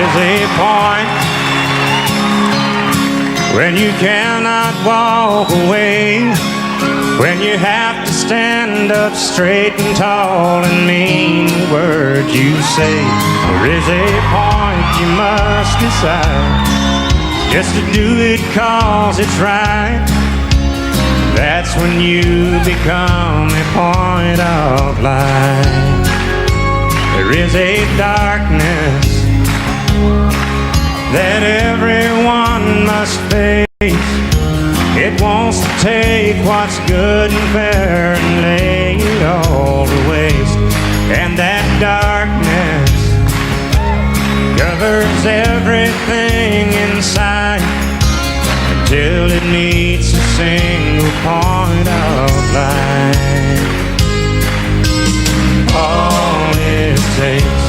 is a point when you cannot walk away, when you have to stand up straight and tall and mean the words you say. There is a point you must decide just to do it 'cause it's right. That's when you become a point of light. There is a darkness that everyone must face. It wants to take what's good and fair and lay it all to waste. And that darkness covers everything inside until it meets a single point of light. All it takes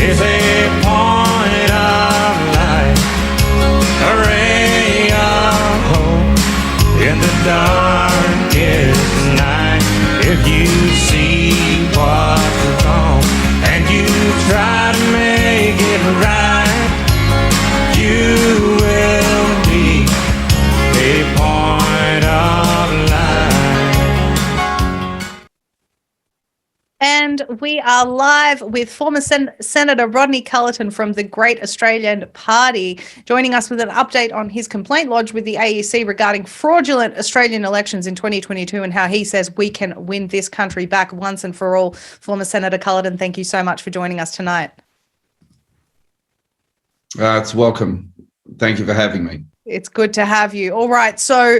is a point of light, a ray of hope in the darkest night. If you see what's wrong and you try to make it right, you will be a point of light. And we are live with former Senator Rodney Culleton from the Great Australian Party, joining us with an update on his complaint lodged with the AEC regarding fraudulent Australian elections in 2022 and how he says we can win this country back once and for all. Former Senator Culleton, thank you so much for joining us tonight. It's welcome. Thank you for having me. It's good to have you. All right. So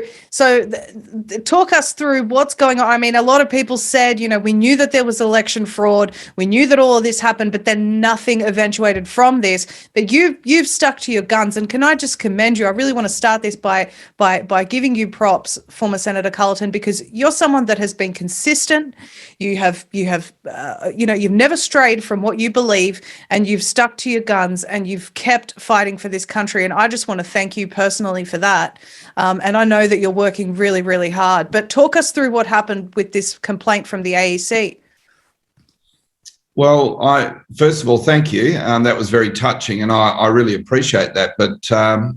talk us through what's going on. I mean, a lot of people said, you know, we knew that there was election fraud. We knew that all of this happened, but then nothing eventuated from this. But you've stuck to your guns. And can I just commend you? I really want to start this by giving you props, former Senator Culleton, because you're someone that has been consistent. You've never strayed from what you believe, and you've stuck to your guns, and you've kept fighting for this country. And I just want to thank you personally for that. And I know that you're working really, really hard. But talk us through what happened with this complaint from the AEC. Well, first of all, thank you. That was very touching, and I really appreciate that. But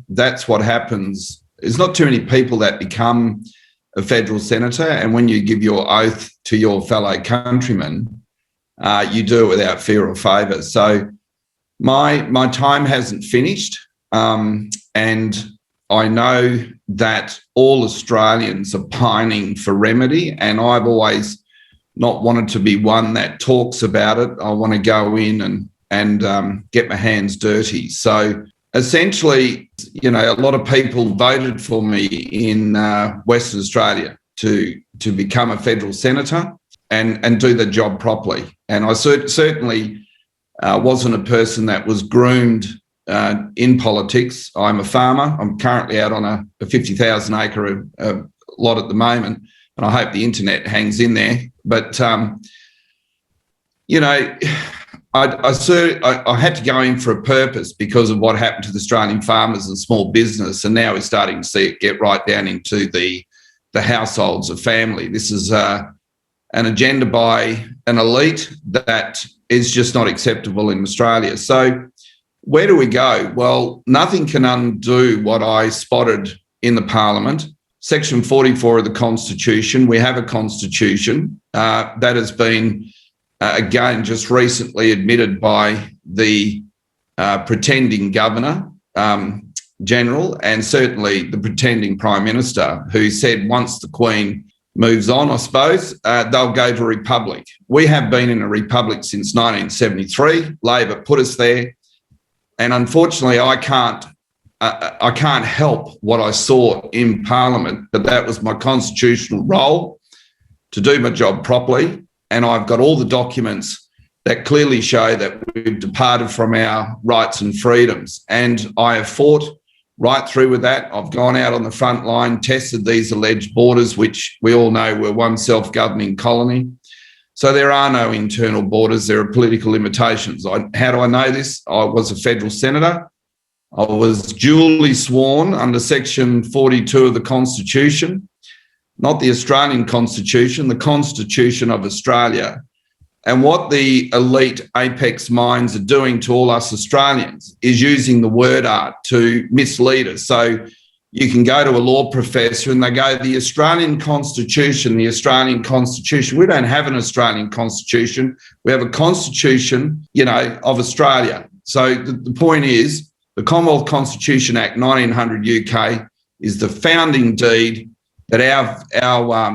that's what happens. There's not too many people that become a federal senator, and when you give your oath to your fellow countrymen, you do it without fear or favour. So my time hasn't finished, and I know that all Australians are pining for remedy, and I've always not wanted to be one that talks about it. I want to go in and get my hands dirty. So essentially, you know, a lot of people voted for me in Western Australia to become a federal senator and do the job properly. And I certainly wasn't a person that was groomed in politics. I'm a farmer. I'm currently out on a 50,000 acre lot at the moment, and I hope the internet hangs in there. But, you know, I had to go in for a purpose because of what happened to the Australian farmers and small business, and now we're starting to see it get right down into the households of family. This is an agenda by an elite that is just not acceptable in Australia. So where do we go? Well, nothing can undo what I spotted in the Parliament. Section 44 of the Constitution, we have a Constitution that has been, again, just recently admitted by the pretending Governor General, and certainly the pretending Prime Minister, who said once the Queen moves on, I suppose, they'll go to a republic. We have been in a republic since 1973. Labor put us there. And unfortunately, I can't help what I saw in Parliament, but that was my constitutional role, to do my job properly. And I've got all the documents that clearly show that we've departed from our rights and freedoms. And I have fought right through with that. I've gone out on the front line, tested these alleged borders, which we all know were one self-governing colony. So there are no internal borders, there are political limitations. How do I know this? I was a federal senator. I was duly sworn under Section 42 of the Constitution, not the Australian Constitution, the Constitution of Australia. And what the elite apex minds are doing to all us Australians is using the word art to mislead us. So you can go to a law professor and they go, the Australian Constitution. We don't have an Australian Constitution. We have a Constitution, of Australia. So the point is, the Commonwealth Constitution Act 1900 UK is the founding deed that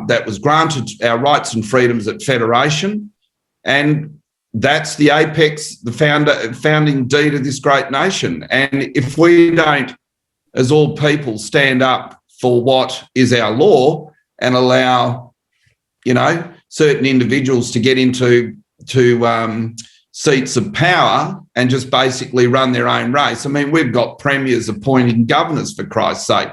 that was granted our rights and freedoms at Federation. And that's the apex, the founding deed of this great nation. And if we don't, as all people, stand up for what is our law and allow, certain individuals to get into seats of power and just basically run their own race. I mean, we've got premiers appointing governors, for Christ's sake.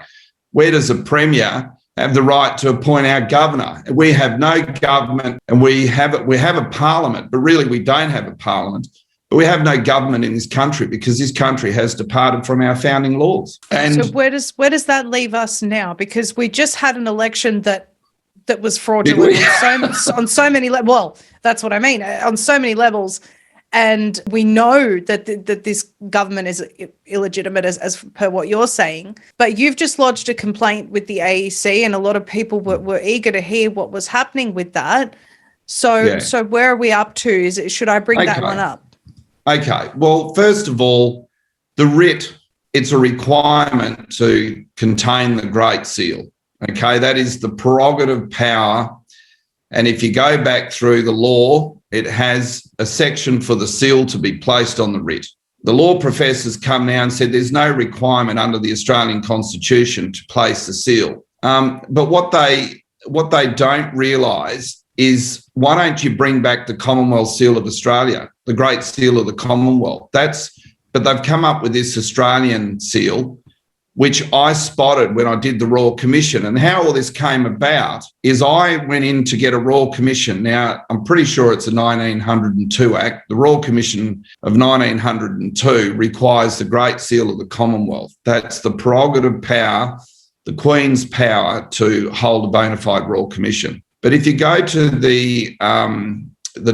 Where does a premier have the right to appoint our governor? We have no government, and we have a parliament, but really we don't have a parliament. But we have no government in this country because this country has departed from our founding laws. And so where does that leave us now? Because we just had an election that was fraudulent on so many levels. Well, that's what I mean, on so many levels. And we know that this government is illegitimate as per what you're saying. But you've just lodged a complaint with the AEC, and a lot of people were eager to hear what was happening with that. So where are we up to? Should I bring that one up? Okay. Well, first of all, the writ, it's a requirement to contain the Great Seal. Okay, that is the prerogative power. And if you go back through the law, it has a section for the seal to be placed on the writ. The law professors come now and said there's no requirement under the Australian Constitution to place the seal. But what they don't realise is, why don't you bring back the Commonwealth Seal of Australia, the Great Seal of the Commonwealth? But they've come up with this Australian seal, which I spotted when I did the Royal Commission. And how all this came about is I went in to get a Royal Commission. Now, I'm pretty sure it's a 1902 Act. The Royal Commission of 1902 requires the Great Seal of the Commonwealth. That's the prerogative power, the Queen's power to hold a bona fide Royal Commission. But if you go to the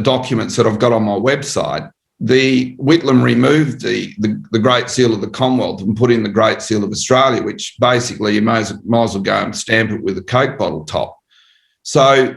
documents that I've got on my website, the Whitlam removed the Great Seal of the Commonwealth and put in the Great Seal of Australia, which basically you might as well go and stamp it with a Coke bottle top. So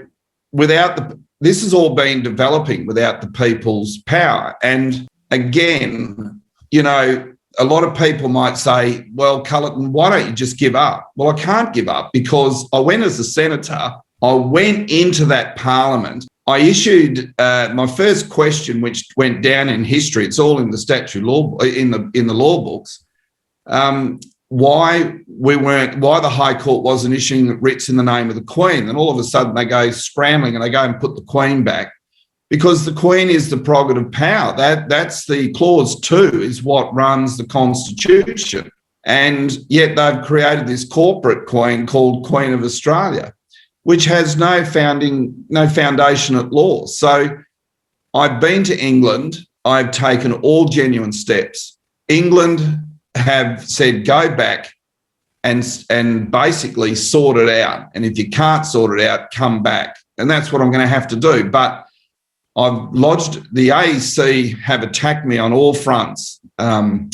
this has all been developing without the people's power. And again, a lot of people might say, well, Culleton, why don't you just give up? Well, I can't give up because I went as a senator. I went into that parliament. I issued my first question, which went down in history. It's all in the statute law, in the law books. Why the High Court wasn't issuing writs in the name of the Queen? And all of a sudden they go scrambling and they go and put the Queen back, because the Queen is the prerogative power. That's the clause 2 is what runs the Constitution. And yet they've created this corporate Queen called Queen of Australia, which has no foundation at law. So I've been to England. I've taken all genuine steps. England have said, go back and basically sort it out. And if you can't sort it out, come back. And that's what I'm going to have to do. But I've lodged, the AEC have attacked me on all fronts on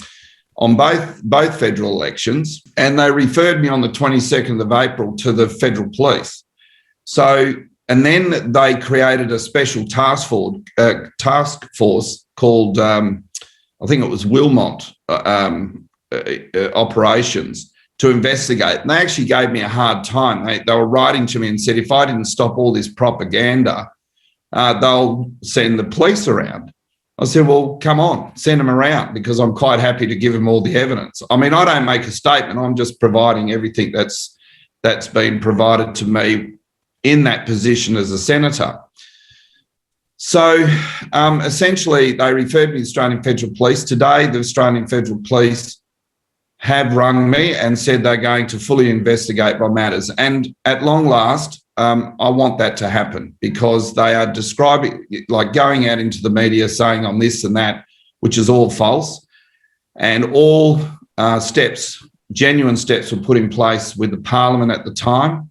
both federal elections, and they referred me on the 22nd of April to the Federal Police. So, and then they created a special task force called, I think it was Wilmot Operations, to investigate. And they actually gave me a hard time. They were writing to me and said, if I didn't stop all this propaganda, they'll send the police around. I said, well, come on, send them around, because I'm quite happy to give them all the evidence. I mean, I don't make a statement. I'm just providing everything that's been provided to me in that position as a senator. So essentially, they referred me to the Australian Federal Police. Today, the Australian Federal Police have rung me and said they're going to fully investigate my matters. And at long last, I want that to happen, because they are describing, like going out into the media saying I'm this and that, which is all false. And all genuine steps were put in place with the Parliament at the time.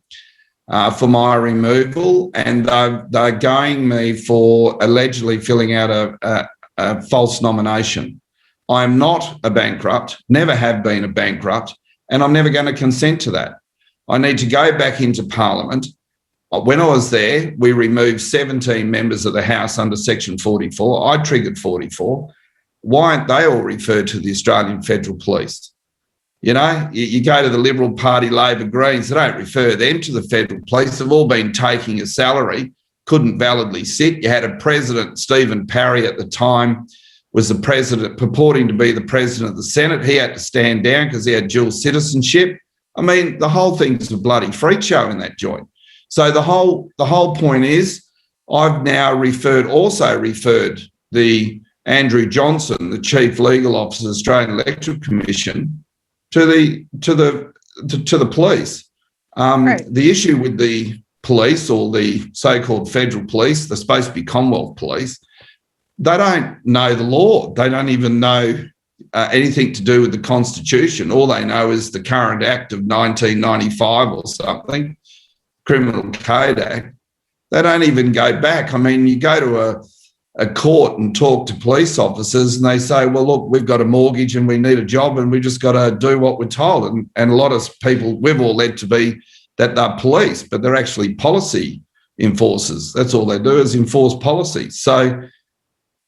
for my removal, and they're going me for allegedly filling out a false nomination. I'm not a bankrupt, never have been a bankrupt, and I'm never going to consent to that. I need to go back into Parliament. When I was there, we removed 17 members of the House under Section 44. I triggered 44. Why aren't they all referred to the Australian Federal Police? You know, you go to the Liberal Party, Labor, Greens, they don't refer them to the Federal Police. They've all been taking a salary, couldn't validly sit. You had a president, Stephen Parry at the time, was the president, purporting to be the president of the Senate. He had to stand down because he had dual citizenship. I mean, the whole thing's a bloody freak show in that joint. So the whole point is, I've now also referred the Andrew Johnson, the Chief Legal Officer of the Australian Electoral Commission, to the police. Right. The issue with the police, or the so-called federal police, they're supposed to be Commonwealth police, they don't know the law. They don't even know anything to do with the Constitution. All they know is the current Act of 1995 or something, Criminal Code Act. They don't even go back. I mean, you go to a court and talk to police officers and they say, well, look, we've got a mortgage and we need a job and we just got to do what we're told. And a lot of people, we've all led to be that they're police, but they're actually policy enforcers. That's all they do, is enforce policy. So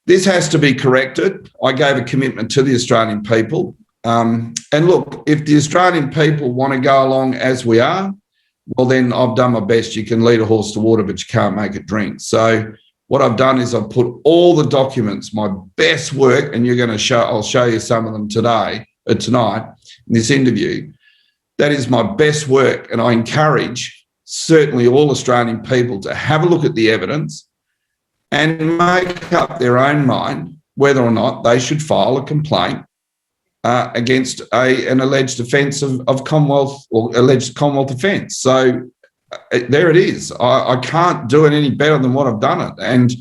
this has to be corrected. I gave a commitment to the Australian people. And look, if the Australian people want to go along as we are, well, then I've done my best. You can lead a horse to water, but you can't make it drink. So what I've done is I've put all the documents, my best work, and I'll show you some of them tonight in this interview. That is my best work. And I encourage certainly all Australian people to have a look at the evidence and make up their own mind whether or not they should file a complaint against an alleged offence of Commonwealth, or alleged Commonwealth offence. So there it is. I can't do it any better than what I've done it. And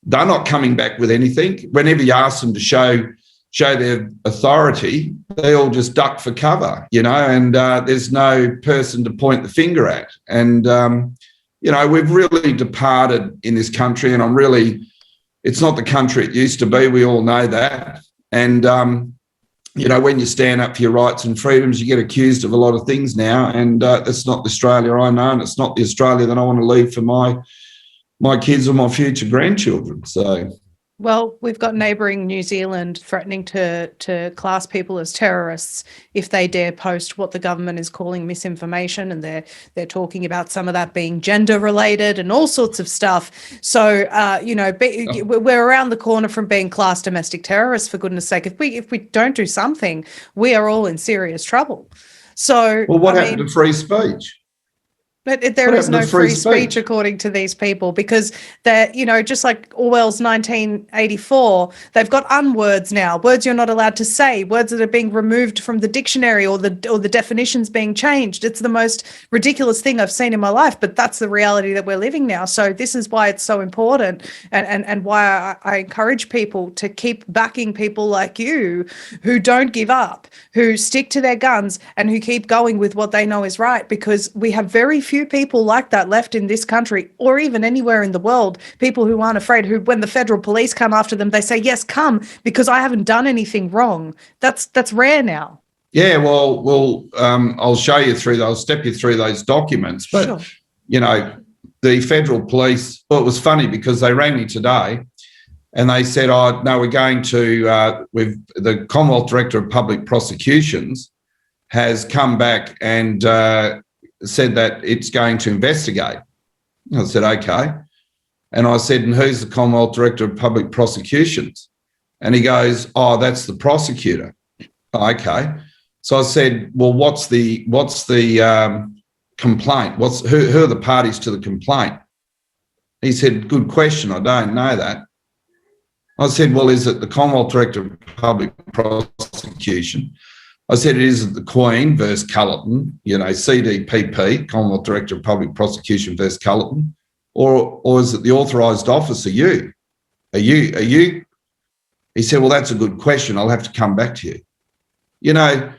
they're not coming back with anything. Whenever you ask them to show their authority, they all just duck for cover, you know, and there's no person to point the finger at. And, you know, we've really departed in this country, and it's not the country it used to be. We all know that. And, you know, when you stand up for your rights and freedoms, you get accused of a lot of things now, and that's not the Australia I know, and it's not the Australia that I want to leave for my kids or my future grandchildren. So, well, we've got neighbouring New Zealand threatening to class people as terrorists if they dare post what the government is calling misinformation, and they're talking about some of that being gender related and all sorts of stuff. So, you know, we're around the corner from being classed domestic terrorists, for goodness sake. If we don't do something, we are all in serious trouble. So, well, what happened to free speech? But there is no free speech according to these people, because they're, you know, just like Orwell's 1984, they've got unwords now, words you're not allowed to say, words that are being removed from the dictionary, or the definitions being changed. It's the most ridiculous thing I've seen in my life, but that's the reality that we're living now. So this is why it's so important, and why I encourage people to keep backing people like you who don't give up, who stick to their guns, and who keep going with what they know is right, because we have very few people like that left in this country, or even anywhere in the world. People who aren't afraid, who, when the federal police come after them, they say, yes, come, because I haven't done anything wrong. That's rare now. Yeah, well, I'll show you I'll step you through those documents. But, sure. You know, the federal police, well, it was funny because they rang me today and they said, oh, no, we're going to, the Commonwealth Director of Public Prosecutions has come back and said that it's going to investigate. I said, okay. And I said, and who's the Commonwealth Director of Public Prosecutions? And he goes, oh, that's the prosecutor. Oh, okay. So I said, well, what's the complaint? Who are the parties to the complaint? He said, good question. I don't know that. I said, well, is it the Commonwealth Director of Public Prosecution? I said, it is the Queen versus Culleton, you know, CDPP, Commonwealth Director of Public Prosecution versus Culleton, or is it the authorised officer, you? Are you? He said, well, that's a good question. I'll have to come back to you. You know,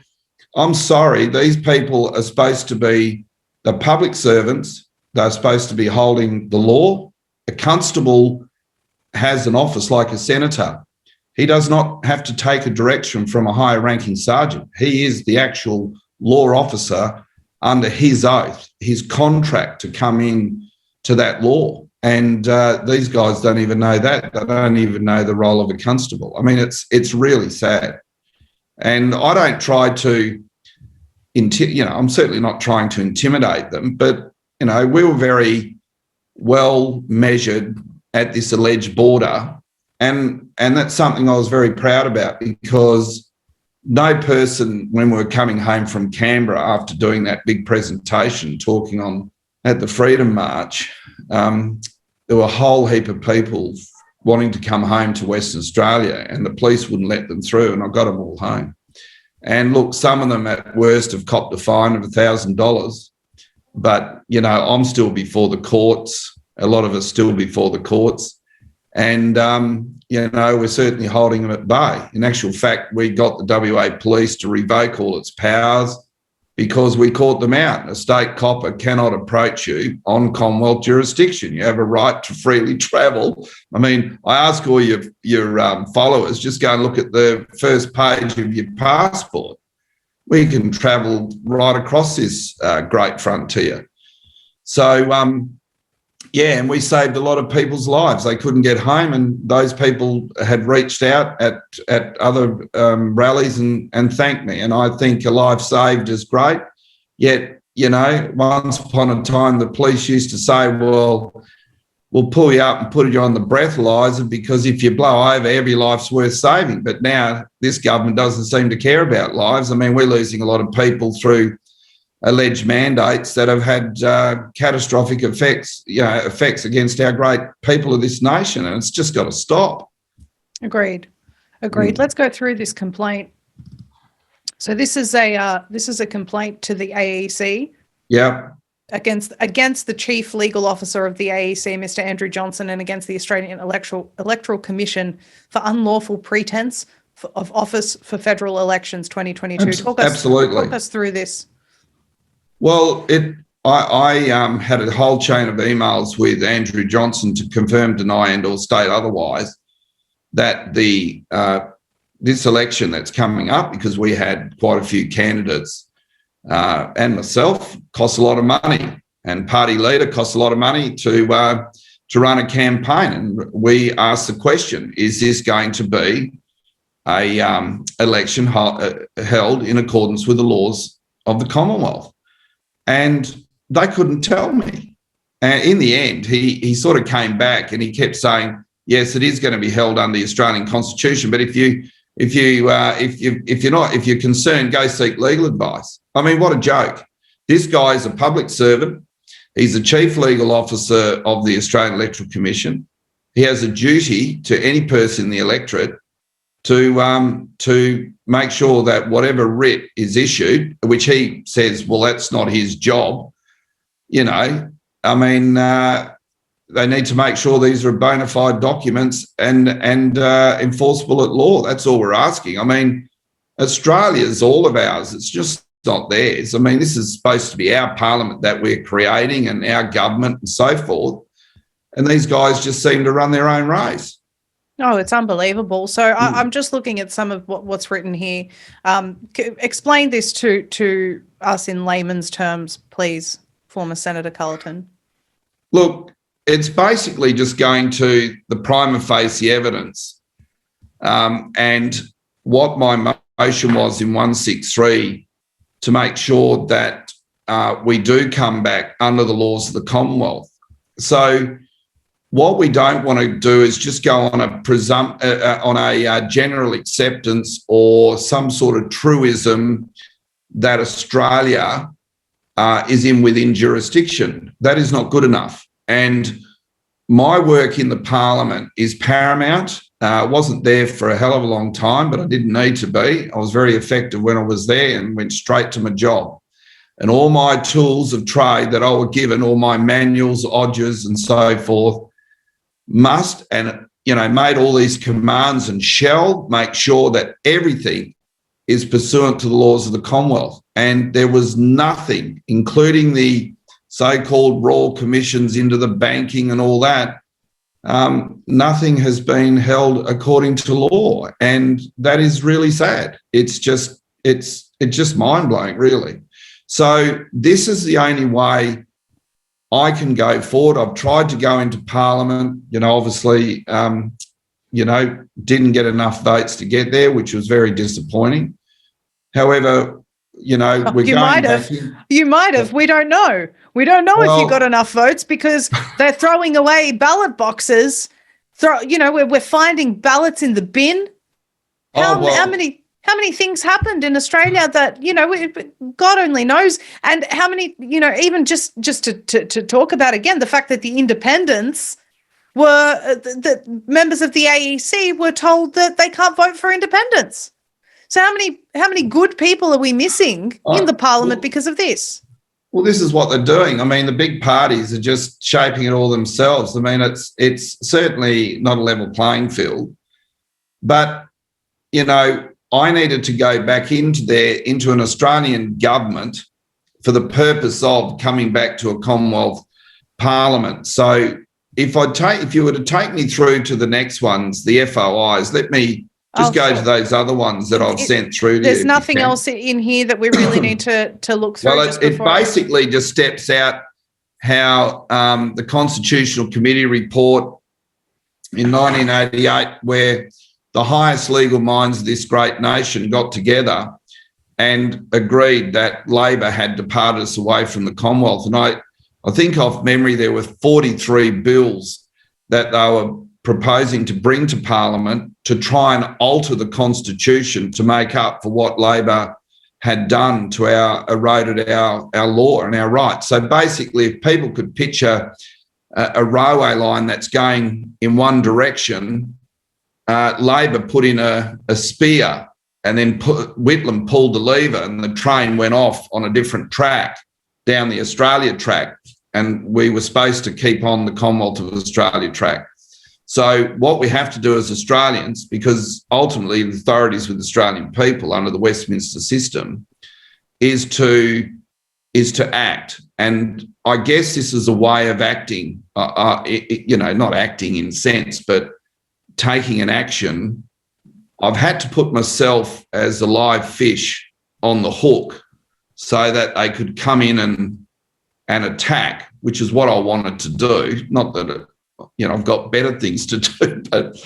I'm sorry, these people are supposed to be the public servants. They're supposed to be holding the law. A constable has an office like a senator. He does not have to take a direction from a higher ranking sergeant. He is the actual law officer under his oath, his contract to come in to that law. And these guys don't even know that. They don't even know the role of a constable. I mean, it's really sad. And I don't try to, I'm certainly not trying to intimidate them, but, we were very well measured at this alleged border. And that's something I was very proud about, because no person, when we were coming home from Canberra after doing that big presentation, talking at the Freedom March, there were a whole heap of people wanting to come home to Western Australia, and the police wouldn't let them through, and I got them all home. And look, some of them at worst have copped a fine of $1,000, but, I'm still before the courts. A lot of us still before the courts. And, we're certainly holding them at bay. In actual fact, we got the WA police to revoke all its powers because we caught them out. A state copper cannot approach you on Commonwealth jurisdiction. You have a right to freely travel. I mean, I ask all your followers, just go and look at the first page of your passport. We can travel right across this great frontier. So, and we saved a lot of people's lives. They couldn't get home, and those people had reached out at other rallies and thanked me. And I think a life saved is great. Yet, once upon a time, the police used to say, well, we'll pull you up and put you on the breathalyzer, because if you blow over, every life's worth saving. But now this government doesn't seem to care about lives. I mean, we're losing a lot of people through alleged mandates that have had catastrophic effects against our great people of this nation, and it's just got to stop. Agreed. Let's go through this complaint. So this is a complaint to the AEC. Yeah. Against the Chief Legal Officer of the AEC, Mr. Andrew Johnson, and against the Australian Electoral Commission for unlawful pretense of office for federal elections 2022. Talk us through this. Well, I had a whole chain of emails with Andrew Johnson to confirm, deny, and/or state otherwise that this election that's coming up, because we had quite a few candidates and myself, costs a lot of money, and party leader costs a lot of money to run a campaign. And we asked the question: is this going to be a election held in accordance with the laws of the Commonwealth? And they couldn't tell me. And in the end, he sort of came back and he kept saying, yes, it is going to be held under the Australian Constitution, but if you're concerned, go seek legal advice. I mean, what a joke. This guy is a public servant. He's the Chief Legal Officer of the Australian Electoral Commission. He has a duty to any person in the electorate to make sure that whatever writ is issued, which he says, well, that's not his job. They need to make sure these are bona fide documents and enforceable at law. That's all we're asking. I mean, Australia's all of ours. It's just not theirs. I mean, this is supposed to be our parliament that we're creating and our government and so forth. And these guys just seem to run their own race. Oh, it's unbelievable. So I'm just looking at some of what's written here. Explain this to us in layman's terms, please, former Senator Culleton. Look, it's basically just going to the prima facie evidence. And what my motion was in 163 to make sure that we do come back under the laws of the Commonwealth. So what we don't want to do is just go on a general acceptance or some sort of truism that Australia is within jurisdiction. That is not good enough. And my work in the Parliament is paramount. I wasn't there for a hell of a long time, but I didn't need to be. I was very effective when I was there and went straight to my job. And all my tools of trade that I were given, all my manuals, odgers and so forth, must and, made all these commands and shall make sure that everything is pursuant to the laws of the Commonwealth. And there was nothing, including the so-called royal commissions into the banking and all that, nothing has been held according to law, and that is really sad. It's just mind-blowing, really. So this is the only way I can go forward. I've tried to go into Parliament, obviously, didn't get enough votes to get there, which was very disappointing. However, we're you going might back have. You might have. We don't know. We don't know if you got enough votes because they're throwing away ballot boxes. We're finding ballots in the bin. How many things happened in Australia that God only knows, and how many even just to talk about again the fact that the independents were the members of the AEC were told that they can't vote for independence. So how many good people are we missing in the Parliament because of this? Well, this is what they're doing. I mean, the big parties are just shaping it all themselves. I mean, it's certainly not a level playing field. But, I needed to go back into an Australian government for the purpose of coming back to a Commonwealth Parliament. So if you were to take me through to the next ones, the FOIs, let me just go to those other ones that I've sent through to you. There's nothing else in here that we really need to look through. Well, it basically just steps out how the Constitutional Committee report in 1988, where the highest legal minds of this great nation got together and agreed that Labor had departed us away from the Commonwealth. And I think off memory there were 43 bills that they were proposing to bring to Parliament to try and alter the Constitution to make up for what Labor had done to eroded our law and our rights. So basically, if people could picture a railway line that's going in one direction, Labor put in a spear, and then Whitlam pulled the lever and the train went off on a different track down the Australia track, and we were supposed to keep on the Commonwealth of Australia track. So what we have to do as Australians, because ultimately the authorities with Australian people under the Westminster system, is to act. And I guess this is a way of acting, not acting in sense, but taking an action. I've had to put myself as a live fish on the hook so that they could come in and attack, which is what I wanted to do. Not that I've got better things to do, but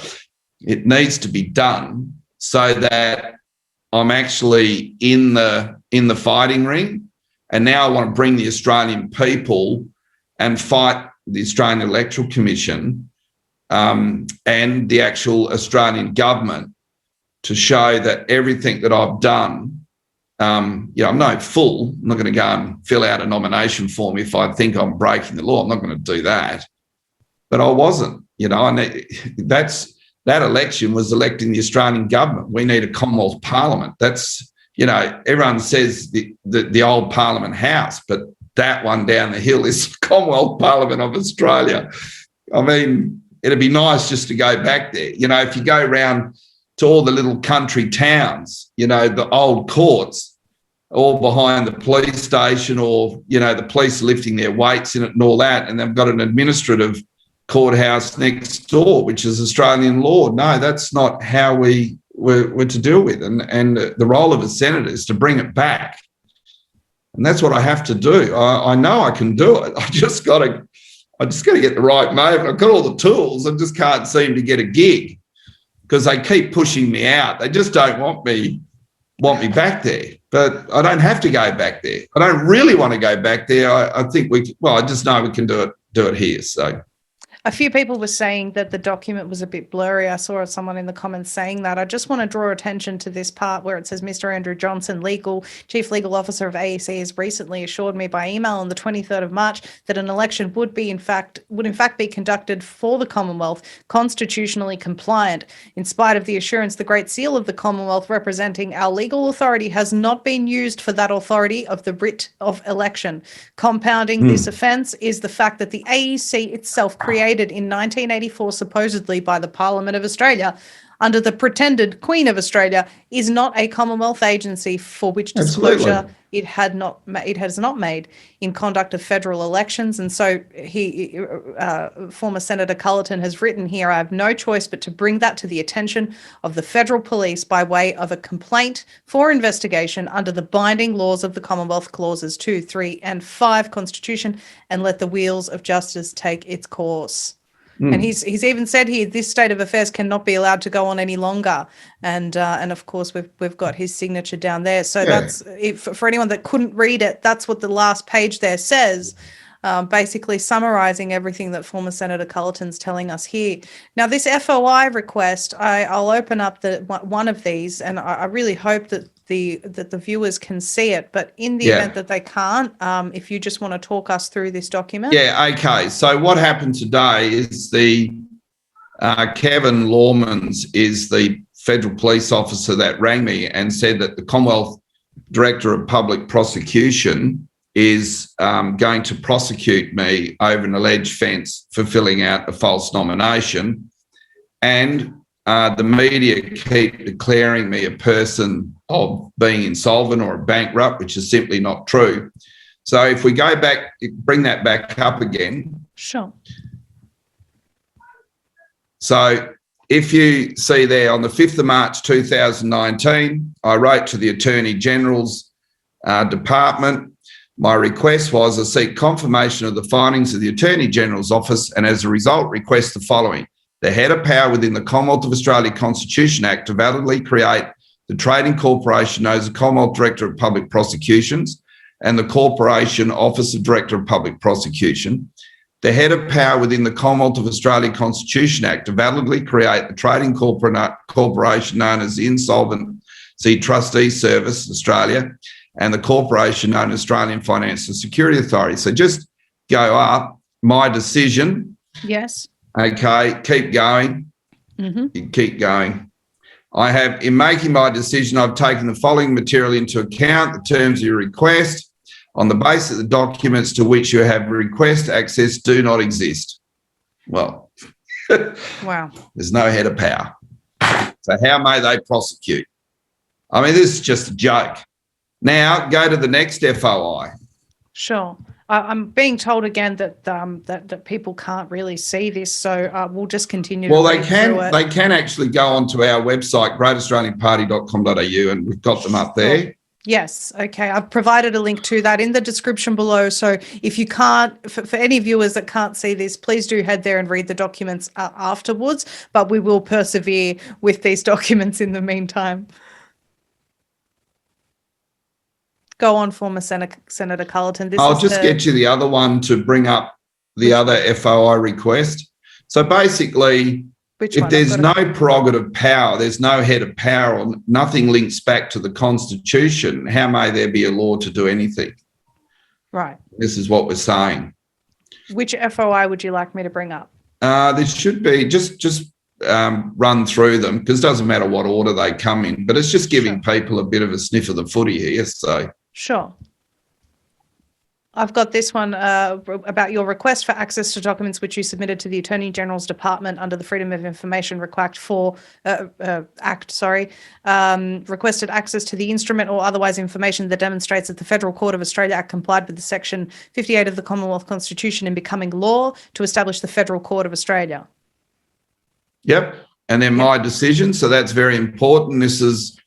it needs to be done so that I'm actually in the fighting ring. And now I want to bring the Australian people and fight the Australian Electoral Commission and the actual Australian government to show that everything that I've done, I'm no fool. I'm not going to go and fill out a nomination form if I think I'm breaking the law. I'm not going to do that. But I wasn't, and that election was electing the Australian government. We need a Commonwealth Parliament. That's, everyone says the old Parliament House, but that one down the hill is the Commonwealth Parliament of Australia. I mean, it'd be nice just to go back there. If you go around to all the little country towns, the old courts, all behind the police station, or, the police lifting their weights in it and all that, and they've got an administrative courthouse next door, which is Australian law. No, that's not how we were to deal with. And the role of a senator is to bring it back. And that's what I have to do. I know I can do it. I just got to get the right motive. I've got all the tools. I just can't seem to get a gig because they keep pushing me out. They just don't want me back there. But I don't have to go back there. I don't really want to go back there. I think I just know we can do it here. So. A few people were saying that the document was a bit blurry. I saw someone in the comments saying that. I just want to draw attention to this part where it says Mr. Andrew Johnson, Chief Legal Officer of AEC, has recently assured me by email on the 23rd of March that an election would in fact be conducted for the Commonwealth, constitutionally compliant. In spite of the assurance, the Great Seal of the Commonwealth representing our legal authority has not been used for that authority of the writ of election. Compounding this offence is the fact that the AEC itself created in 1984 supposedly by the Parliament of Australia under the pretended Queen of Australia is not a Commonwealth agency for which disclosure Absolutely. it has not made in conduct of federal elections. And so former Senator Cullerton has written here, I have no choice but to bring that to the attention of the federal police by way of a complaint for investigation under the binding laws of the Commonwealth clauses 2, 3 and 5 Constitution, and let the wheels of justice take its course. And he's even said here this state of affairs cannot be allowed to go on any longer, and of course we've got his signature down there. So that's for anyone that couldn't read it. That's what the last page there says, basically summarising everything that former Senator Cullerton's telling us here. Now, this FOI request, I'll open up one of these, and I really hope that the viewers can see it. But in the event that they can't, if you just want to talk us through this document. Yeah, okay. So what happened today is Kevin Lawmans is the federal police officer that rang me and said that the Commonwealth Director of Public Prosecution is going to prosecute me over an alleged offence for filling out a false nomination. And the media keep declaring me a person of being insolvent or a bankrupt, which is simply not true. So if we go back, bring that back up again. Sure. So if you see there on the 5th of March 2019, I wrote to the Attorney General's department. My request was I seek confirmation of the findings of the Attorney General's office, and as a result request the following. The head of power within the Commonwealth of Australia Constitution Act to validly create the trading corporation known as the Commonwealth Director of Public Prosecutions and the Corporation Office of Director of Public Prosecution. The head of power within the Commonwealth of Australia Constitution Act to validly create the trading corporation known as the Insolvency Trustee Service Australia and the corporation known as Australian Financial Security Authority. So just go up, my decision. Yes. Okay, keep going. You keep going. I have, in making my decision, I've taken the following material into account: the terms of your request. On the basis of the documents to which you have request access do not exist. Well, wow. There's no head of power. So how may they prosecute? I mean, this is just a joke. Now, go to the next FOI. Sure. I'm being told again that that people can't really see this, so we'll just continue. Well, they can. They can actually go onto our website, greataustralianparty.com.au, and we've got them up there. Yes. Okay. I've provided a link to that in the description below. So if you can't, for any viewers that can't see this, please do head there and read the documents afterwards. But we will persevere with these documents in the meantime. Go on, former Senator Cullerton. I'll just get you the other one to bring up the other FOI request. So basically, if there's no prerogative power, there's no head of power, or nothing links back to the Constitution, how may there be a law to do anything? Right. This is what we're saying. Which FOI would you like me to bring up? There should be, just run through them, because it doesn't matter what order they come in, but it's just giving people a bit of a sniff of the footy here. So. Sure. I've got this one about your request for access to documents which you submitted to the Attorney General's Department under the Freedom of Information Act requested access to the instrument or otherwise information that demonstrates that the Federal Court of Australia Act complied with the Section 58 of the Commonwealth Constitution in becoming law to establish the Federal Court of Australia. Yep. And then my decision. So that's very important. This is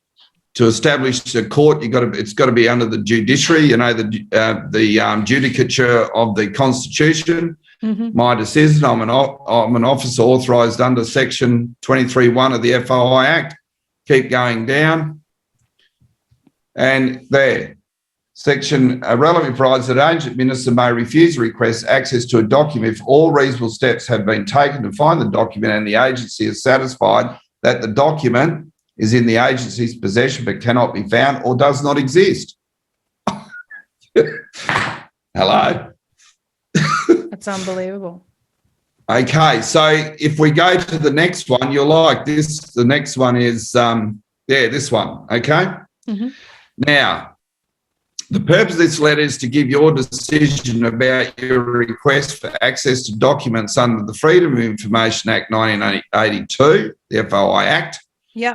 to establish a court. It's got to be under the judiciary, the judicature of the Constitution. My decision. I'm an officer authorised under Section 23(1) of the FOI Act. Keep going down. And there. Section relevant provides that an agent minister may refuse to request access to a document if all reasonable steps have been taken to find the document and the agency is satisfied that the document is in the agency's possession but cannot be found or does not exist. Hello. That's unbelievable. Okay, so if we go to the next one, you'll like this. The next one is, this one, okay? Now, The purpose of this letter is to give your decision about your request for access to documents under the Freedom of Information Act 1982, the FOI Act,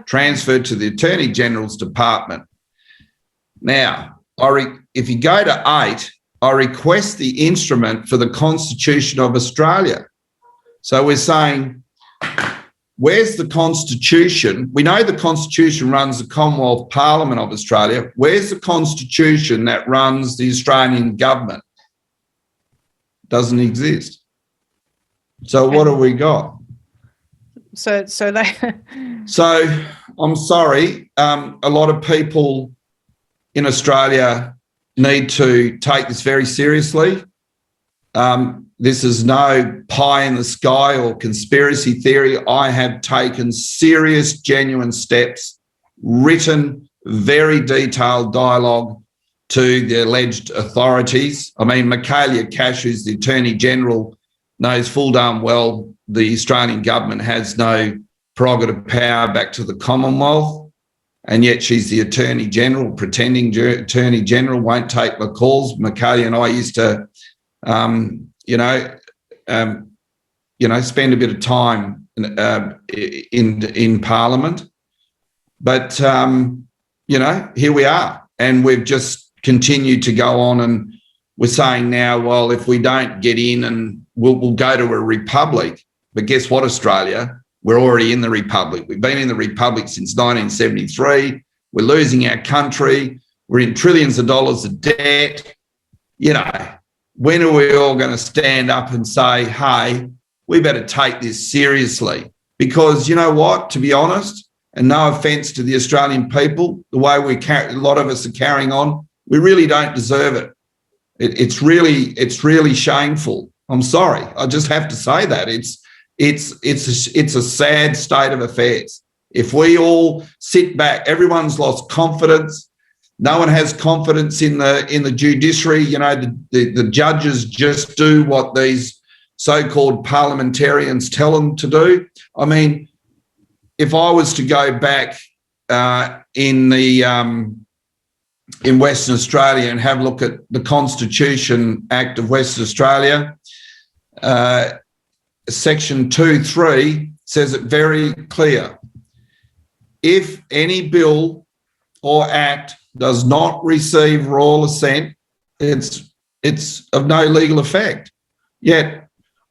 transferred to the Attorney General's Department. Now, if you go to 8, I request the instrument for the Constitution of Australia. So we're saying, where's the Constitution? We know the Constitution runs the Commonwealth Parliament of Australia. Where's the Constitution that runs the Australian government? Doesn't exist. So what have we got? So I'm sorry. A lot of people in Australia need to take this very seriously. This is no pie in the sky or conspiracy theory. I have taken serious, genuine steps, written, very detailed dialogue to the alleged authorities. I mean, Michaelia Cash, who's the Attorney General, knows full damn well the Australian government has no prerogative power back to the Commonwealth. And yet she's the Attorney General, pretending Attorney General, won't take my calls. Michaelia and I used to, spend a bit of time in Parliament. But, here we are. And we've just continued to go on, and we're saying now, well, if we don't get in, and we'll go to a republic. But guess what, Australia? We're already in the republic. We've been in the republic since 1973. We're losing our country. We're in trillions of dollars of debt. When are we all going to stand up and say, hey, we better take this seriously? Because you know what, to be honest, and no offence to the Australian people, the way a lot of us are carrying on, we really don't deserve it. It's really shameful. I'm sorry. I just have to say that. It's a sad state of affairs. If we all sit back, everyone's lost confidence. No one has confidence in the judiciary. The judges just do what these so-called parliamentarians tell them to do. I mean, if I was to go back in Western Australia and have a look at the Constitution Act of Western Australia, Section 2(3) says it very clear. If any bill or act does not receive royal assent, it's of no legal effect. Yet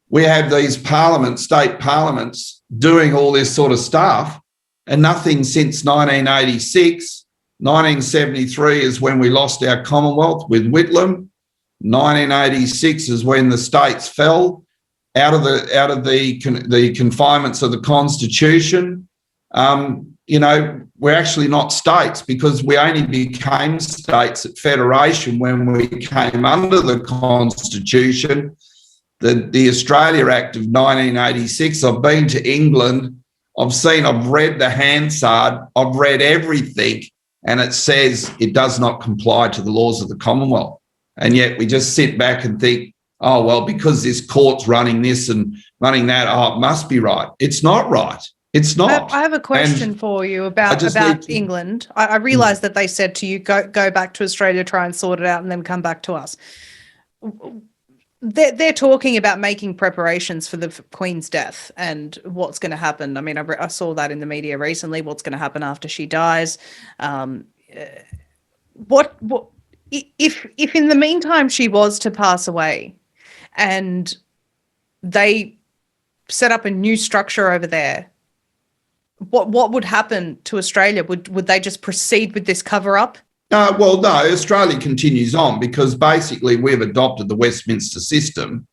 we have these state parliaments doing all this sort of stuff, and nothing since 1986. 1973 is when we lost our Commonwealth with Whitlam. 1986 is when the states fell out of the confinements of the Constitution. We're actually not states, because we only became states at Federation when we came under the Constitution. The Australia Act of 1986, I've been to England, I've read the Hansard, I've read everything, and it says it does not comply to the laws of the Commonwealth. And yet we just sit back and think, oh, well, because this court's running this and running that, it must be right. It's not right. It's not. I have a question for you about England. I realise that they said to you, go back to Australia, try and sort it out, and then come back to us. They're talking about making preparations for the Queen's death and what's going to happen. I mean, I saw that in the media recently, what's going to happen after she dies. What if in the meantime she was to pass away and they set up a new structure over there, what would happen to Australia? Would they just proceed with this cover-up? Well, no, Australia continues on, because basically we've adopted the Westminster system.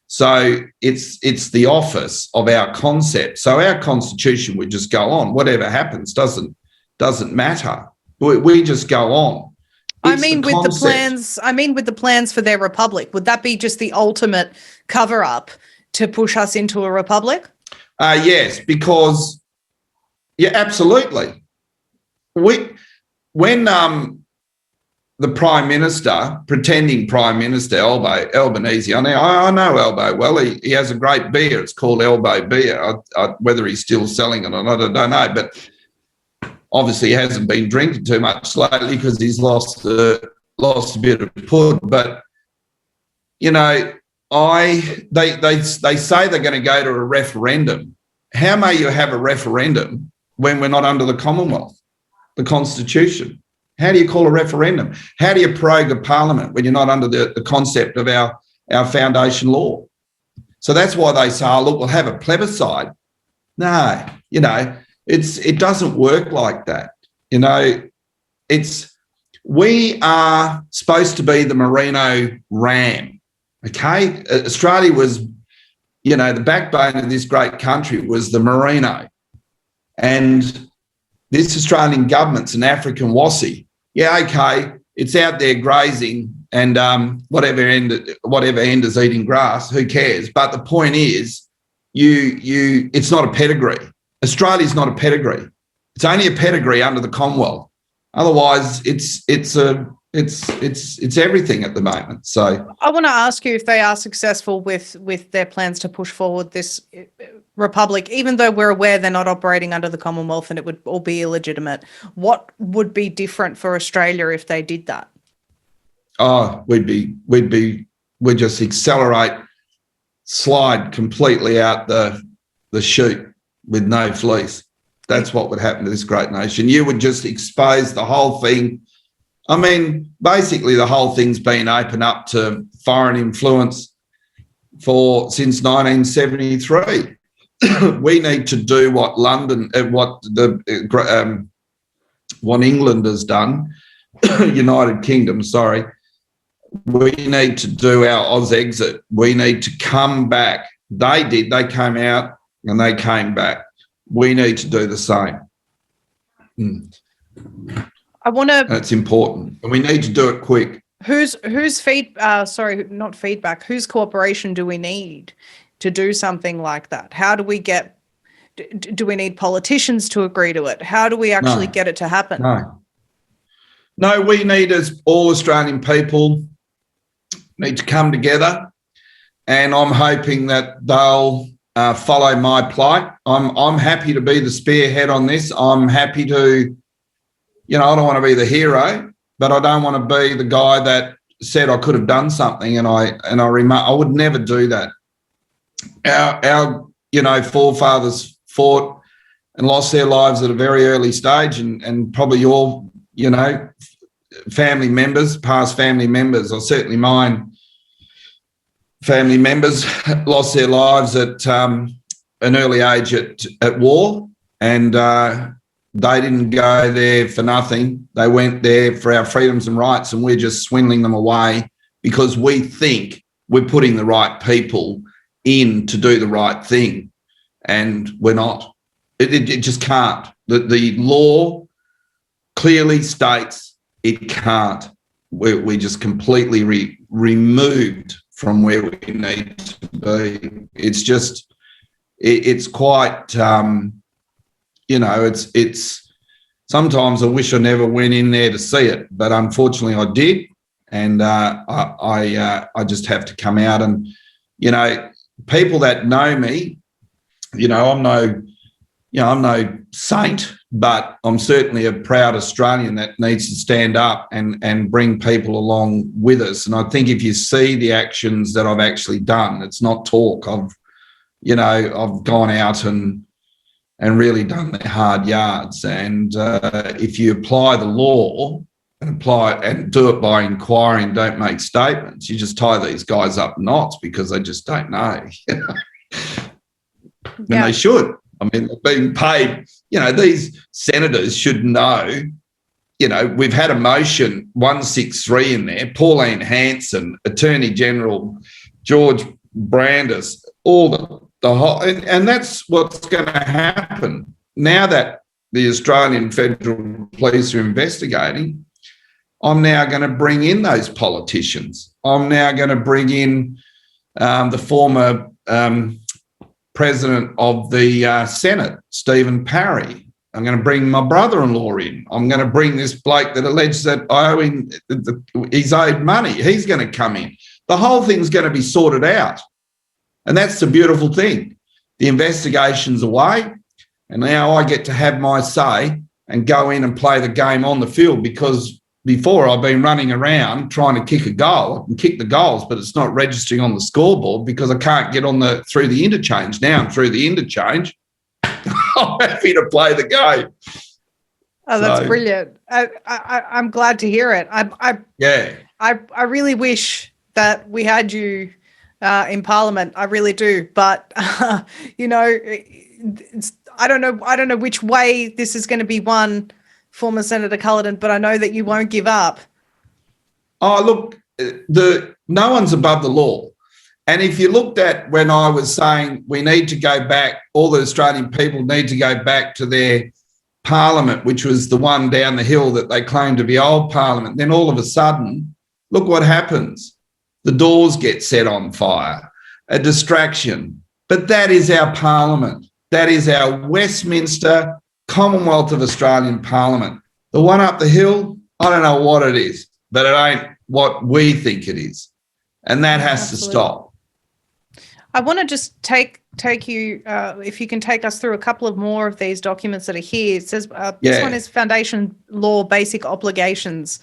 So it's the office of our concept. So our constitution would just go on. Whatever happens doesn't matter. We just go on. I mean, with the plans for their republic, would that be just the ultimate cover-up to push us into a republic? Yes, because absolutely. When the Prime Minister, pretending Prime Minister Albanese, I know Albo well. He has a great beer. It's called Elbow Beer. Whether he's still selling it or not, I don't know. But obviously he hasn't been drinking too much lately because he's lost the lost a bit of put, but you know, they say they're going to go to a referendum. How may you have a referendum when we're not under the Commonwealth, the Constitution? How do you call a referendum? How do you prorogue a parliament when you're not under the concept of our foundation law? So that's why they say, oh, look, we'll have a plebiscite. No, you know, it doesn't work like that. You know, we are supposed to be the merino ram, okay? Australia was, you know, the backbone of this great country was the merino. And this Australian government's an African wassy. Yeah, okay, it's out there grazing and whatever end is eating grass, who cares? But the point is, it's not a pedigree. Australia's not a pedigree. It's only a pedigree under the Commonwealth. Otherwise, it's everything at the moment. So I want to ask you if they are successful with their plans to push forward this republic, even though we're aware they're not operating under the Commonwealth and it would all be illegitimate. What would be different for Australia if they did that? Oh, we'd just accelerate, slide completely out the chute with no fleece. That's what would happen to this great nation. You would just expose the whole thing. I mean, basically the whole thing's been opened up to foreign influence since 1973. We need to do what England has done, United Kingdom, sorry. We need to do our Oz exit. We need to come back. They did. They came out and they came back. We need to do the same. I want to. That's important, and we need to do it quick. Whose cooperation do we need to do something like that? How do we get? Do we need politicians to agree to it? How do we actually get it to happen? No. We need, as all Australian people, need to come together, and I'm hoping that they'll follow my plight. I'm happy to be the spearhead on this. I'm happy to, you know, I don't want to be the hero, but I don't want to be the guy that said I could have done something and I would never do that. Our forefathers fought and lost their lives at a very early stage, and probably your, family members, past family members, or certainly mine, family members lost their lives at an early age at war, and they didn't go there for nothing. They went there for our freedoms and rights, and we're just swindling them away because we think we're putting the right people in to do the right thing, and we're not. It just can't. The law clearly states it can't. We just completely removed from where we need to be. It's just, it's quite, it's sometimes I wish I never went in there to see it, but unfortunately I did. And I just have to come out and, people that know me, I'm no saint, but I'm certainly a proud Australian that needs to stand up and bring people along with us. And I think if you see the actions that I've actually done, it's not talk. I've gone out and really done the hard yards. And if you apply the law and do it by inquiry and don't make statements, you just tie these guys up knots because they just don't know. And they should. I mean, they're being paid. These senators should know. We've had a motion 163 in there. Pauline Hanson, Attorney General George Brandis, all the whole, and that's what's going to happen now that the Australian Federal Police are investigating. I'm now going to bring in those politicians. I'm now going to bring in the former President of the Senate, Stephen Parry. I'm going to bring my brother-in-law in. I'm going to bring this bloke that alleges that I owe him, he's owed money. He's going to come in. The whole thing's going to be sorted out. And that's the beautiful thing. The investigation's away, and now I get to have my say and go in and play the game on the field because before I've been running around trying to kick a goal. I can kick the goals, but it's not registering on the scoreboard because I can't get through the interchange. Now I'm through the interchange. I'm happy to play the game. Oh, that's brilliant. I'm glad to hear it. I really wish that we had you in Parliament. I really do. But, you know, I don't know which way this is going to be won, former Senator Cullerton, but I know that you won't give up. Oh, look, no one's above the law. And if you looked at when I was saying we need to go back, all the Australian people need to go back to their Parliament, which was the one down the hill that they claimed to be old Parliament, then all of a sudden, look what happens. The doors get set on fire, a distraction. But that is our Parliament. That is our Westminster Commonwealth of Australian Parliament. The one up the hill, I don't know what it is, but it ain't what we think it is. And that has to stop. I want to just take you, if you can take us through a couple of more of these documents that are here. It says this one is Foundation Law Basic Obligations.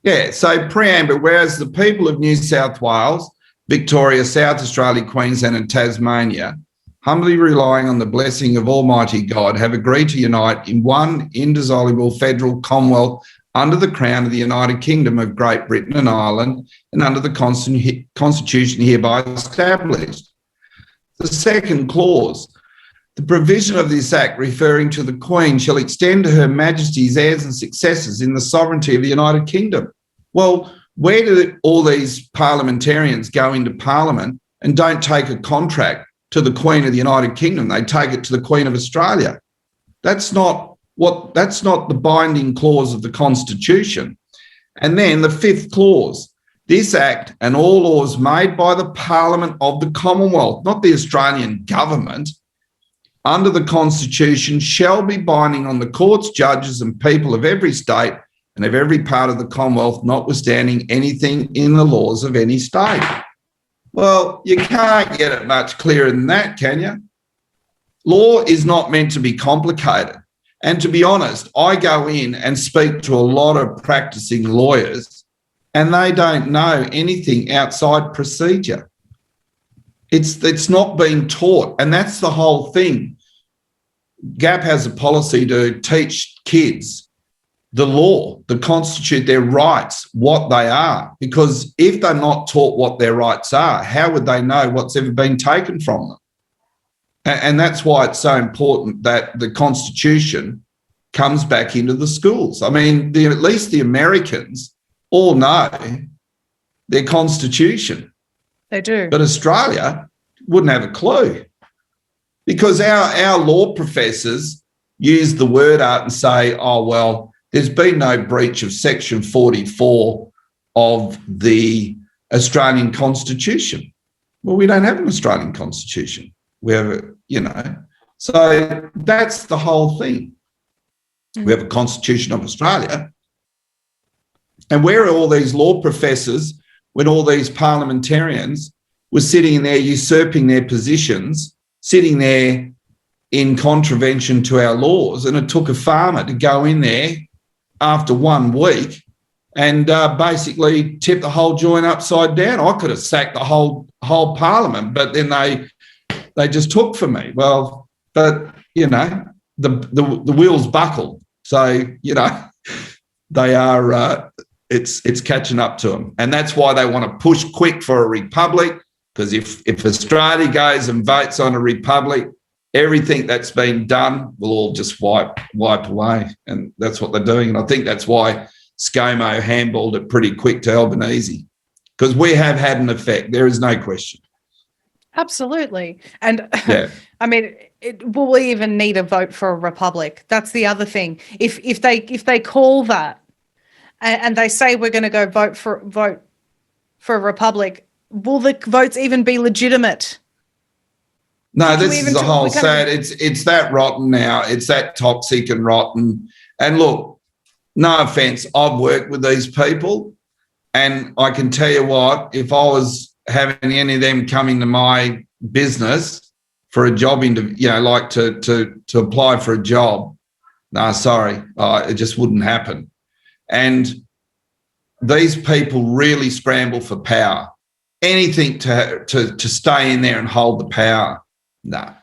Yeah, so preamble, whereas the people of New South Wales, Victoria, South Australia, Queensland and Tasmania, humbly relying on the blessing of Almighty God, have agreed to unite in one indissoluble federal commonwealth under the Crown of the United Kingdom of Great Britain and Ireland and under the Constitution hereby established. The second clause, the provision of this Act referring to the Queen shall extend to Her Majesty's heirs and successors in the sovereignty of the United Kingdom. Well, where do all these parliamentarians go into Parliament and don't take a contract to the Queen of the United Kingdom? They take it to the Queen of Australia. That's not the binding clause of the Constitution. And then the fifth clause, this Act and all laws made by the Parliament of the Commonwealth, not the Australian government, under the Constitution shall be binding on the courts, judges and people of every state and of every part of the Commonwealth, notwithstanding anything in the laws of any state. Well, you can't get it much clearer than that, can you? Law is not meant to be complicated. And to be honest, I go in and speak to a lot of practicing lawyers and they don't know anything outside procedure. It's not being taught, and that's the whole thing. GAP has a policy to teach kids the law, the Constitution, their rights, what they are, because if they're not taught what their rights are, how would they know what's ever been taken from them? And that's why it's so important that the Constitution comes back into the schools. I mean, at least the Americans all know their Constitution. They do. But Australia wouldn't have a clue because our law professors use the word art and say, oh, well, there's been no breach of Section 44 of the Australian Constitution. Well, we don't have an Australian Constitution. We have, so that's the whole thing. We have a Constitution of Australia. And where are all these law professors when all these parliamentarians were sitting there usurping their positions, sitting there in contravention to our laws? And it took a farmer to go in there after 1 week and basically tip the whole joint upside down. I could have sacked the whole parliament, but then they just took for me. Well, but, the wheels buckled. So, they are... It's catching up to them. And that's why they want to push quick for a republic, because if Australia goes and votes on a republic, everything that's been done will all just wipe away. And that's what they're doing. And I think that's why ScoMo handballed it pretty quick to Albanese, because we have had an effect. There is no question. Absolutely. And I mean, will we even need a vote for a republic? That's the other thing. If they call that, and they say we're going to go vote for a republic, will the votes even be legitimate? No, this is the whole sad. It's that rotten now. It's that toxic and rotten. And look, no offence, I've worked with these people, and I can tell you what, if I was having any of them coming to my business for a job interview, like to apply for a job, no, sorry, it just wouldn't happen. And these people really scramble for power. Anything to stay in there and hold the power. No.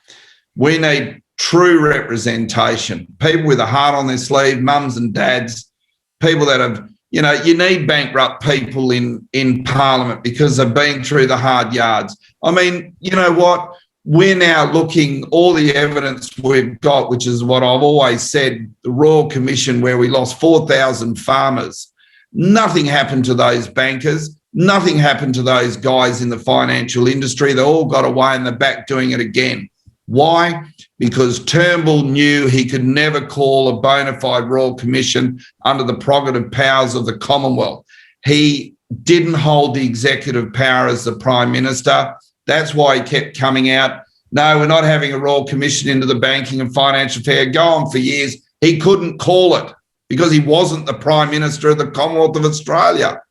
We need true representation. People with a heart on their sleeve, mums and dads, people that have, you need bankrupt people in Parliament because they've been through the hard yards. I mean, you know what? We're now looking, all the evidence we've got, which is what I've always said, the Royal Commission where we lost 4,000 farmers. Nothing happened to those bankers. Nothing happened to those guys in the financial industry. They all got away and they're back doing it again. Why? Because Turnbull knew he could never call a bona fide Royal Commission under the prerogative powers of the Commonwealth. He didn't hold the executive power as the Prime Minister. That's why he kept coming out, no, we're not having a Royal Commission into the banking and financial affair. Go on for years. He couldn't call it because he wasn't the Prime Minister of the Commonwealth of Australia.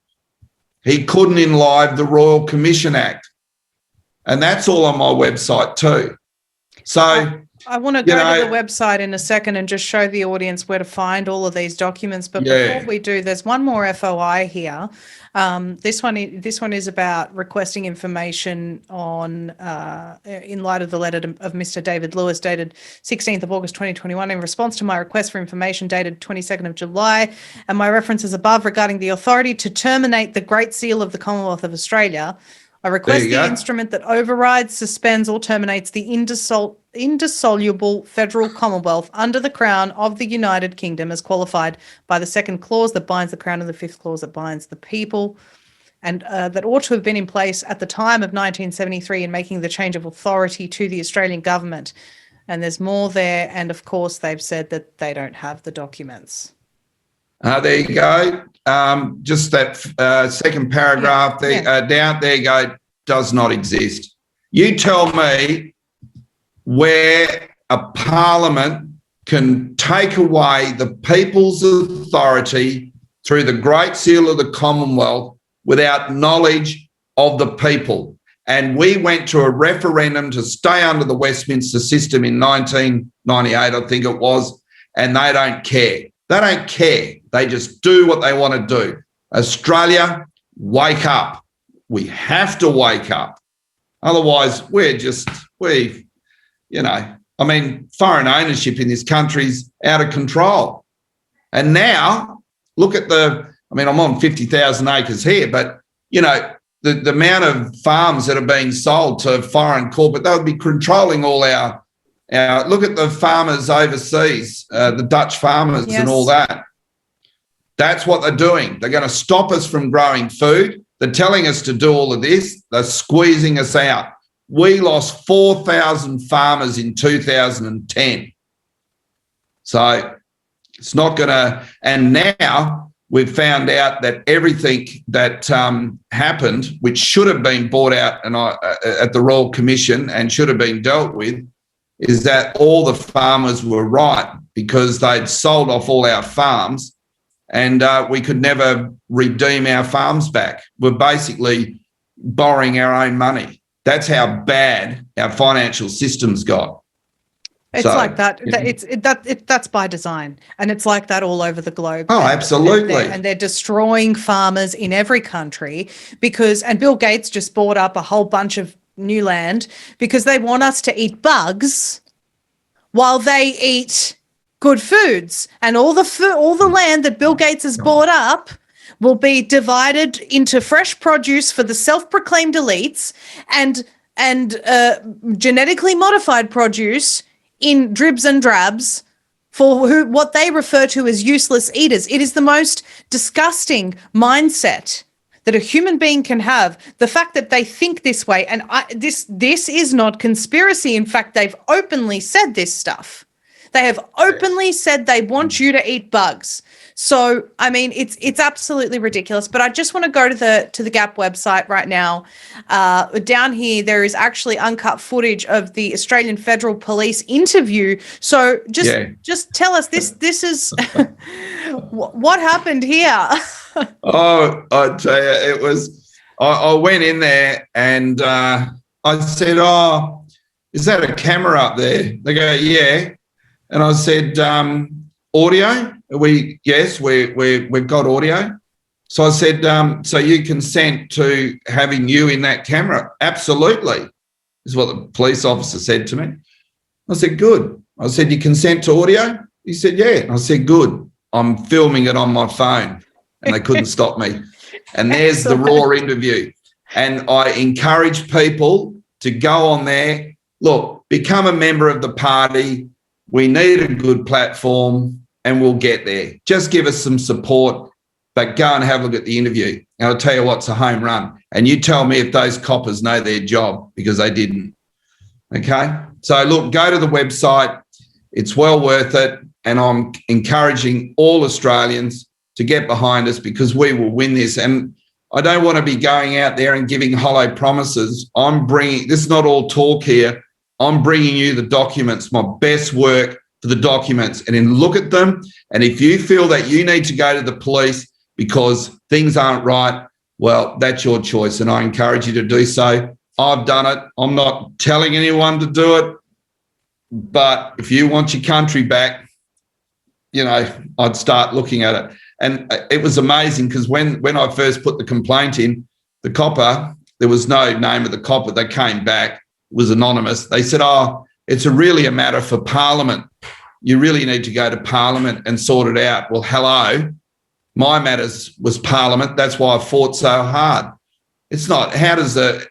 He couldn't enlive the Royal Commission Act. And that's all on my website too. So I want to go to the website in a second and just show the audience where to find all of these documents. But before we do, there's one more FOI here. This one is about requesting information on, in light of the letter of Mr. David Lewis dated 16th of August 2021 in response to my request for information dated 22nd of July and my references above regarding the authority to terminate the Great Seal of the Commonwealth of Australia. I request the instrument that overrides, suspends or terminates the indissoluble federal commonwealth under the Crown of the United Kingdom as qualified by the second clause that binds the Crown and the fifth clause that binds the people, and that ought to have been in place at the time of 1973 in making the change of authority to the Australian government. And there's more there. And of course, they've said that they don't have the documents. There you go. Just that second paragraph down there you go, does not exist. You tell me where a parliament can take away the people's authority through the Great Seal of the Commonwealth without knowledge of the people. And we went to a referendum to stay under the Westminster system in 1998, I think it was, and they don't care. They don't care. They just do what they want to do. Australia, wake up. We have to wake up. Otherwise, foreign ownership in this country's out of control. And now, look at I'm on 50,000 acres here, but, the amount of farms that are being sold to foreign corporate, they would be controlling all our look at the farmers overseas, the Dutch farmers and all that. That's what they're doing. They're going to stop us from growing food. They're telling us to do all of this. They're squeezing us out. We lost 4,000 farmers in 2010. So it's not going to, and now we've found out that everything that happened, which should have been brought out at the Royal Commission and should have been dealt with, is that all the farmers were right because they'd sold off all our farms and we could never redeem our farms back. We're basically borrowing our own money. That's how bad our financial system's got. It's like that. That's by design, and it's like that all over the globe. Oh, absolutely. And they're destroying farmers in every country and Bill Gates just bought up a whole bunch of new land because they want us to eat bugs while they eat good foods, and all the land that Bill Gates has bought up will be divided into fresh produce for the self-proclaimed elites and genetically modified produce in dribs and drabs for what they refer to as useless eaters. It is the most disgusting mindset that a human being can have, the fact that they think this way. And this is not conspiracy. In fact, they've openly said this stuff. They have openly said they want you to eat bugs. So, it's absolutely ridiculous. But I just want to go to the GAP website right now. Down here, there is actually uncut footage of the Australian Federal Police interview. So just tell us this is what happened here. Oh, I tell you, it was. I went in there and I said, "Oh, is that a camera up there?" They go, "Yeah," and I said, "Audio? We've got audio." So I said, so you consent to having you in that camera? Absolutely, is what the police officer said to me. I said, good. I said, you consent to audio? He said, yeah. I said, good. I'm filming it on my phone, and they couldn't stop me. And there's the raw interview. And I encourage people to go on there. Look, become a member of the party. We need a good platform, and we'll get there. Just give us some support, but go and have a look at the interview. And I'll tell you what's a home run. And you tell me if those coppers know their job, because they didn't. Okay? So, look, go to the website. It's well worth it. And I'm encouraging all Australians to get behind us, because we will win this. And I don't want to be going out there and giving hollow promises. This is not all talk here. I'm bringing you the documents, my best work for the documents, and then look at them. And if you feel that you need to go to the police because things aren't right, well, that's your choice, and I encourage you to do so. I've done it. I'm not telling anyone to do it. But if you want your country back, I'd start looking at it. And it was amazing, because when I first put the complaint in, the copper, there was no name of the copper. They came back, it was anonymous. They said, it's really a matter for Parliament. You really need to go to Parliament and sort it out. Well, hello, my matters was Parliament. That's why I fought so hard. It's not, how does the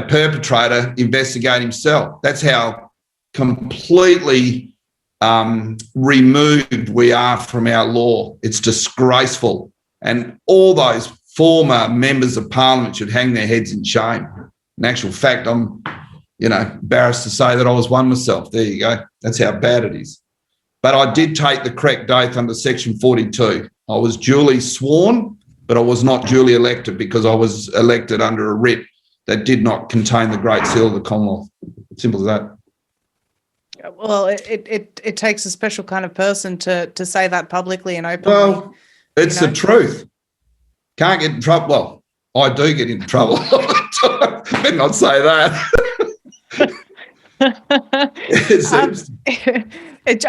perpetrator investigate himself? That's how completely removed we are from our law. It's disgraceful. And all those former members of Parliament should hang their heads in shame. In actual fact, I'm, embarrassed to say that I was one myself. There you go. That's how bad it is. But I did take the correct oath under Section 42. I was duly sworn, but I was not duly elected, because I was elected under a writ that did not contain the Great Seal of the Commonwealth. Simple as that. Well, it takes a special kind of person to say that publicly and openly. Well, it's the truth. Can't get in trouble. Well, I do get into trouble all the time. Better not say that.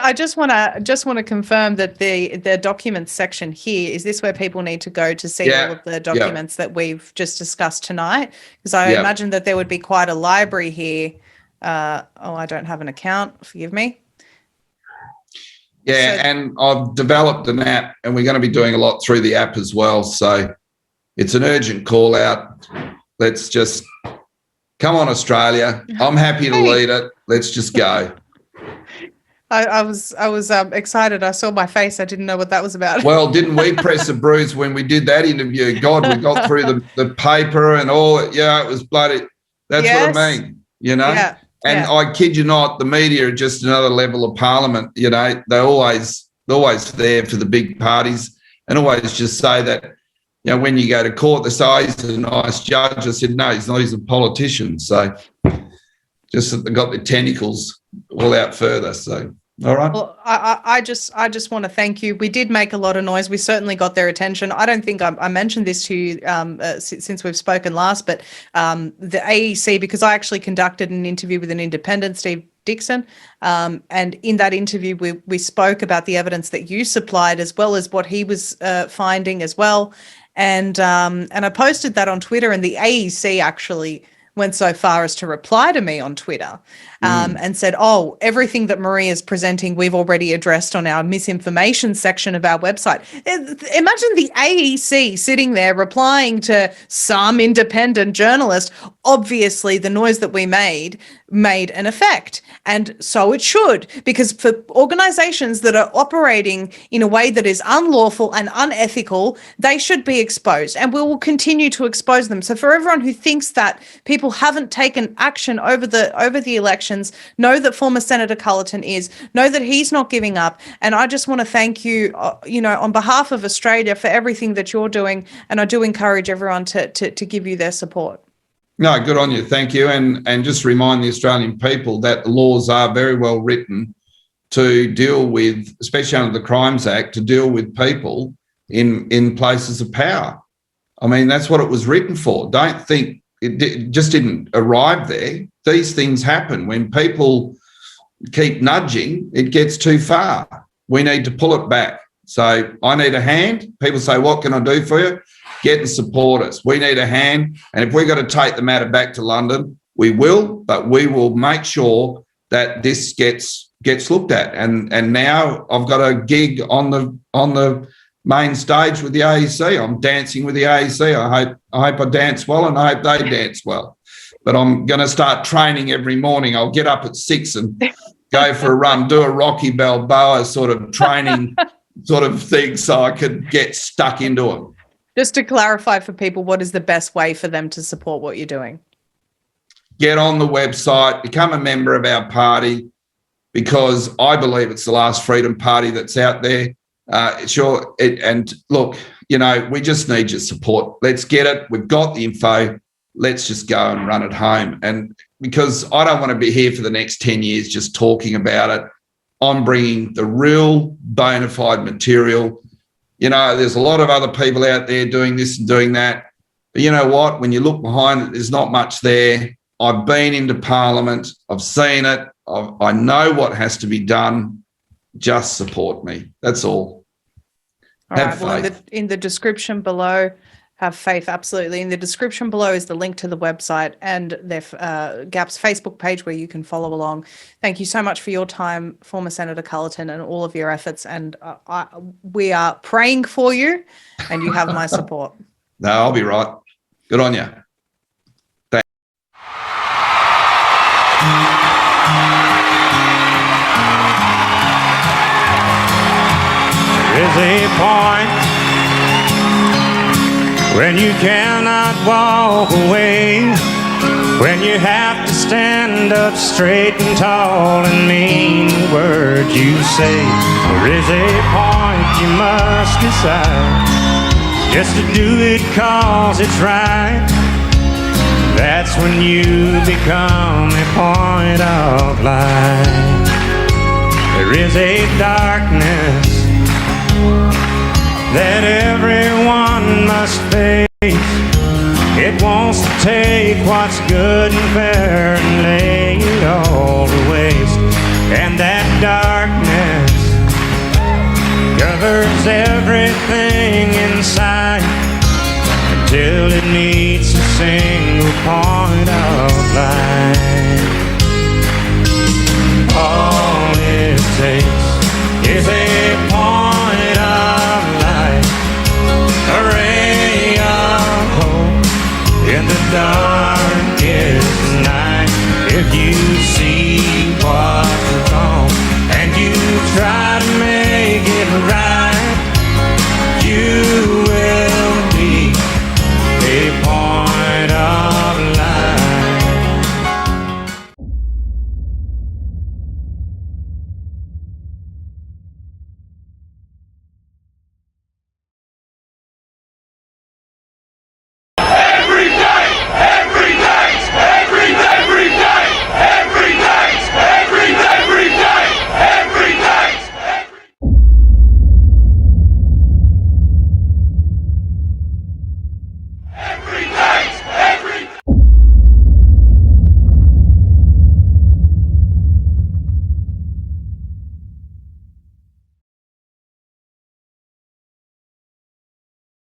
I just want to confirm that the documents section here, is this where people need to go to see all of the documents that we've just discussed tonight? Because I imagine that there would be quite a library here. I don't have an account. Forgive me. Yeah, and I've developed an app, and we're going to be doing a lot through the app as well. So it's an urgent call out. Let's just come on, Australia. I'm happy to lead it. Let's just go. I was excited. I saw my face. I didn't know what that was about. Well, didn't we press a bruise when we did that interview? God, we got through the paper and all. Yeah, it was bloody. That's what I mean, Yeah. And I kid you not, the media are just another level of Parliament. They're always there for the big parties, and always just say that, when you go to court, they say he's a nice judge. I said, no, he's not. He's a politician. So just that they've got their tentacles all out further. So, all right. Well, I just want to thank you. We did make a lot of noise. We certainly got their attention. I don't think I mentioned this to you since we've spoken last, but the AEC, because I actually conducted an interview with an independent, Steve Dixon, and in that interview we spoke about the evidence that you supplied, as well as what he was finding as well, and I posted that on Twitter, and the AEC actually went so far as to reply to me on Twitter and said, everything that Marie is presenting, we've already addressed on our misinformation section of our website. Imagine the AEC sitting there replying to some independent journalist. Obviously, the noise that we made an effect. And so it should, because for organizations that are operating in a way that is unlawful and unethical, they should be exposed, and we will continue to expose them. So for everyone who thinks that people haven't taken action over the elections, know that former Senator Cullerton know that he's not giving up. And I just want to thank you, on behalf of Australia, for everything that you're doing. And I do encourage everyone to give you their support. No, good on you. Thank you. And just remind the Australian people that the laws are very well written to deal with, especially under the Crimes Act, to deal with people in places of power. I mean, that's what it was written for. Don't think it just didn't arrive there. These things happen. When people keep nudging, it gets too far. We need to pull it back. So I need a hand. People say, what can I do for you? Get and support us. We need a hand. And if we've got to take the matter back to London, we will, but we will make sure that this gets looked at. And now I've got a gig on the main stage with the AEC. I'm dancing with the AEC. I hope I dance well, and I hope they dance well. But I'm going to start training every morning. I'll get up at 6 and go for a run, do a Rocky Balboa sort of training sort of thing, so I could get stuck into it. Just to clarify for people, what is the best way for them to support what you're doing? Get on the website, become a member of our party, because I believe it's the last freedom party that's out there. And look, we just need your support. Let's get it. We've got the info. Let's just go and run it home. And because I don't want to be here for the next 10 years just talking about it, I'm bringing the real bona fide material. There's a lot of other people out there doing this and doing that. But you know what? When you look behind it, there's not much there. I've been into Parliament. I've seen it. I know what has to be done. Just support me. That's all. Have faith. Well, in the description below, have faith, absolutely. In the description below is the link to the website and their GAP's Facebook page where you can follow along. Thank you so much for your time, former Senator Cullerton, and all of your efforts. And we are praying for you, and you have my support. No, I'll be right. Good on you. There is a point when you cannot walk away, when you have to stand up straight and tall and mean the words you say. There is a point you must decide just to do it 'cause it's right. That's when you become a point of light. There is a darkness that everyone must face. It wants to take what's good and fair and lay it all to waste. And that darkness covers everything inside until it meets the same